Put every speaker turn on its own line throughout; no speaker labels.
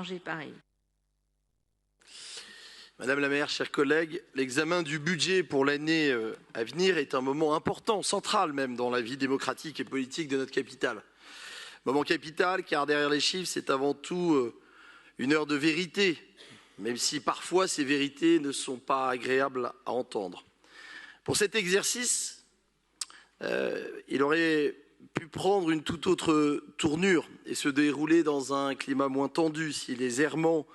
changer pareil.
Madame la maire, chers collègues, l'examen du budget pour l'année à venir est un moment important, central même dans la vie démocratique et politique de notre capitale. Moment capital car derrière les chiffres, c'est avant tout une heure de vérité, même si parfois ces vérités ne sont pas agréables à entendre. Pour cet exercice, il aurait pu prendre une toute autre tournure et se dérouler dans un climat moins tendu si les errements,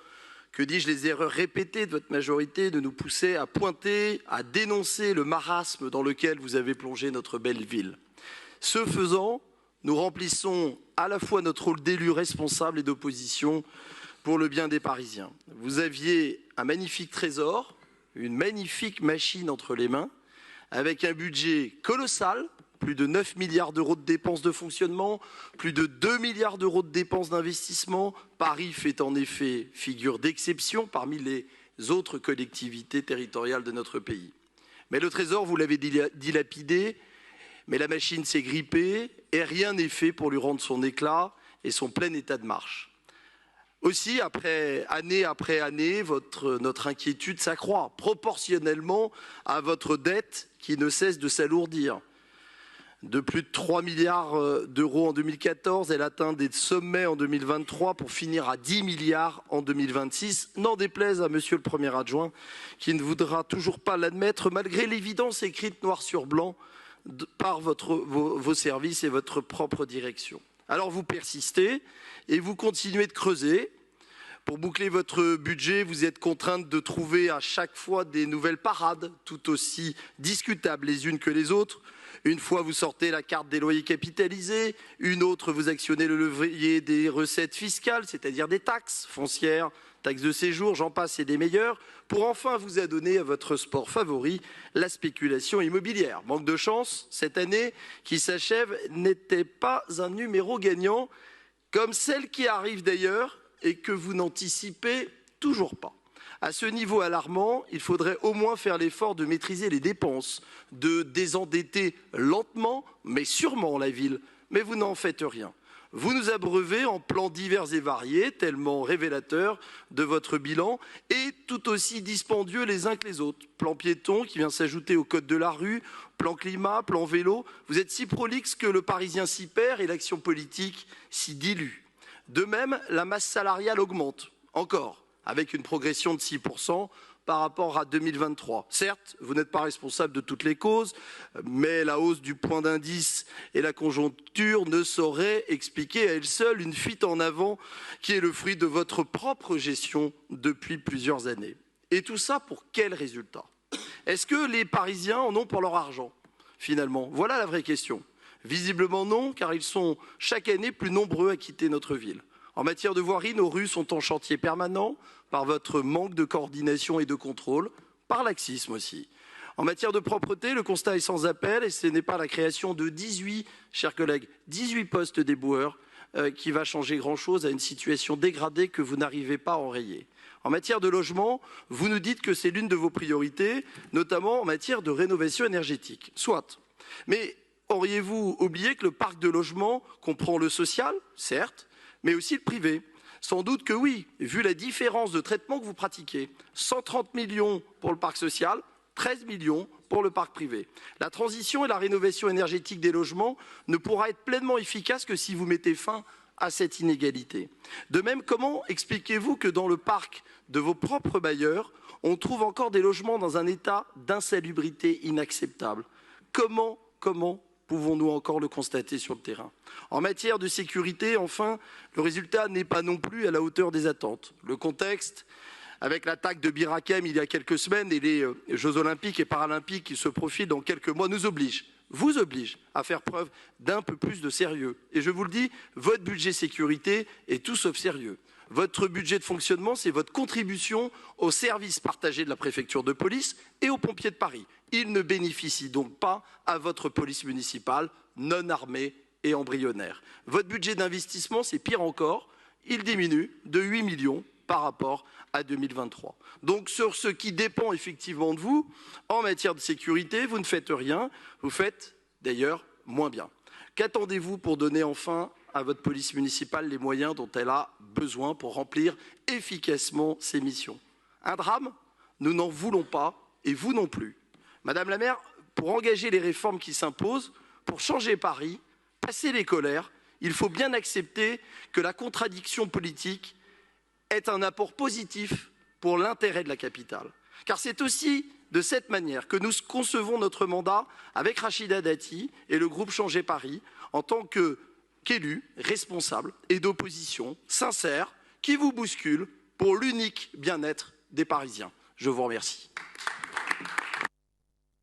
que dis-je, les erreurs répétées de votre majorité ne nous poussaient à pointer, à dénoncer le marasme dans lequel vous avez plongé notre belle ville. Ce faisant, nous remplissons à la fois notre rôle d'élu responsable et d'opposition pour le bien des Parisiens. Vous aviez un magnifique trésor, une magnifique machine entre les mains, avec un budget colossal, plus de 9 milliards d'euros de dépenses de fonctionnement, plus de 2 milliards d'euros de dépenses d'investissement. Paris fait en effet figure d'exception parmi les autres collectivités territoriales de notre pays. Mais le trésor, vous l'avez dilapidé, mais la machine s'est grippée et rien n'est fait pour lui rendre son éclat et son plein état de marche. Aussi, après année, notre inquiétude s'accroît proportionnellement à votre dette qui ne cesse de s'alourdir. De plus de 3 milliards d'euros en 2014, elle atteint des sommets en 2023 pour finir à 10 milliards en 2026. N'en déplaise à monsieur le premier adjoint qui ne voudra toujours pas l'admettre malgré l'évidence écrite noir sur blanc par vos services et votre propre direction. Alors vous persistez et vous continuez de creuser. Pour boucler votre budget, vous êtes contrainte de trouver à chaque fois des nouvelles parades, tout aussi discutables les unes que les autres. Une fois, vous sortez la carte des loyers capitalisés, une autre, vous actionnez le levier des recettes fiscales, c'est-à-dire des taxes foncières, taxes de séjour, j'en passe et des meilleurs, pour enfin vous adonner à votre sport favori, la spéculation immobilière. Manque de chance, cette année qui s'achève n'était pas un numéro gagnant, comme celle qui arrive d'ailleurs et que vous n'anticipez toujours pas. À ce niveau alarmant, il faudrait au moins faire l'effort de maîtriser les dépenses, de désendetter lentement, mais sûrement la ville. Mais vous n'en faites rien. Vous nous abreuvez en plans divers et variés, tellement révélateurs de votre bilan, et tout aussi dispendieux les uns que les autres. Plan piéton qui vient s'ajouter au code de la rue, plan climat, plan vélo. Vous êtes si prolixe que le Parisien s'y perd et l'action politique s'y dilue. De même, la masse salariale augmente, encore, avec une progression de 6% par rapport à 2023. Certes, vous n'êtes pas responsable de toutes les causes, mais la hausse du point d'indice et la conjoncture ne sauraient expliquer à elles seules une fuite en avant qui est le fruit de votre propre gestion depuis plusieurs années. Et tout ça pour quel résultat? Est-ce que les Parisiens en ont pour leur argent, finalement? Voilà la vraie question. Visiblement non, car ils sont chaque année plus nombreux à quitter notre ville. En matière de voirie, nos rues sont en chantier permanent par votre manque de coordination et de contrôle, par laxisme aussi. En matière de propreté, le constat est sans appel et ce n'est pas la création de 18, chers collègues, 18 postes d'éboueurs qui va changer grand-chose à une situation dégradée que vous n'arrivez pas à enrayer. En matière de logement, vous nous dites que c'est l'une de vos priorités, notamment en matière de rénovation énergétique. Soit. Mais auriez-vous oublié que le parc de logement comprend le social, certes, mais aussi le privé? Sans doute que oui, vu la différence de traitement que vous pratiquez. 130 millions pour le parc social, 13 millions pour le parc privé. La transition et la rénovation énergétique des logements ne pourra être pleinement efficace que si vous mettez fin à cette inégalité. De même, comment expliquez-vous que dans le parc de vos propres bailleurs, on trouve encore des logements dans un état d'insalubrité inacceptable? Comment pouvons-nous encore le constater sur le terrain? En matière de sécurité, enfin, le résultat n'est pas non plus à la hauteur des attentes. Le contexte, avec l'attaque de Bir Hakeim il y a quelques semaines et les Jeux Olympiques et Paralympiques qui se profilent dans quelques mois, nous oblige, vous oblige à faire preuve d'un peu plus de sérieux. Et je vous le dis, votre budget sécurité est tout sauf sérieux. Votre budget de fonctionnement, c'est votre contribution au service partagé de la préfecture de police et aux pompiers de Paris. Il ne bénéficie donc pas à votre police municipale, non armée et embryonnaire. Votre budget d'investissement, c'est pire encore, il diminue de 8 millions par rapport à 2023. Donc sur ce qui dépend effectivement de vous, en matière de sécurité, vous ne faites rien, vous faites d'ailleurs moins bien. Qu'attendez-vous pour donner enfin à votre police municipale les moyens dont elle a besoin pour remplir efficacement ses missions. Un drame? Nous n'en voulons pas, et vous non plus. Madame la maire, pour engager les réformes qui s'imposent, pour changer Paris, passer les colères, il faut bien accepter que la contradiction politique est un apport positif pour l'intérêt de la capitale. Car c'est aussi de cette manière que nous concevons notre mandat avec Rachida Dati et le groupe Changer Paris en tant qu'élus responsables et d'opposition sincère qui vous bouscule pour l'unique bien-être des Parisiens. Je vous remercie.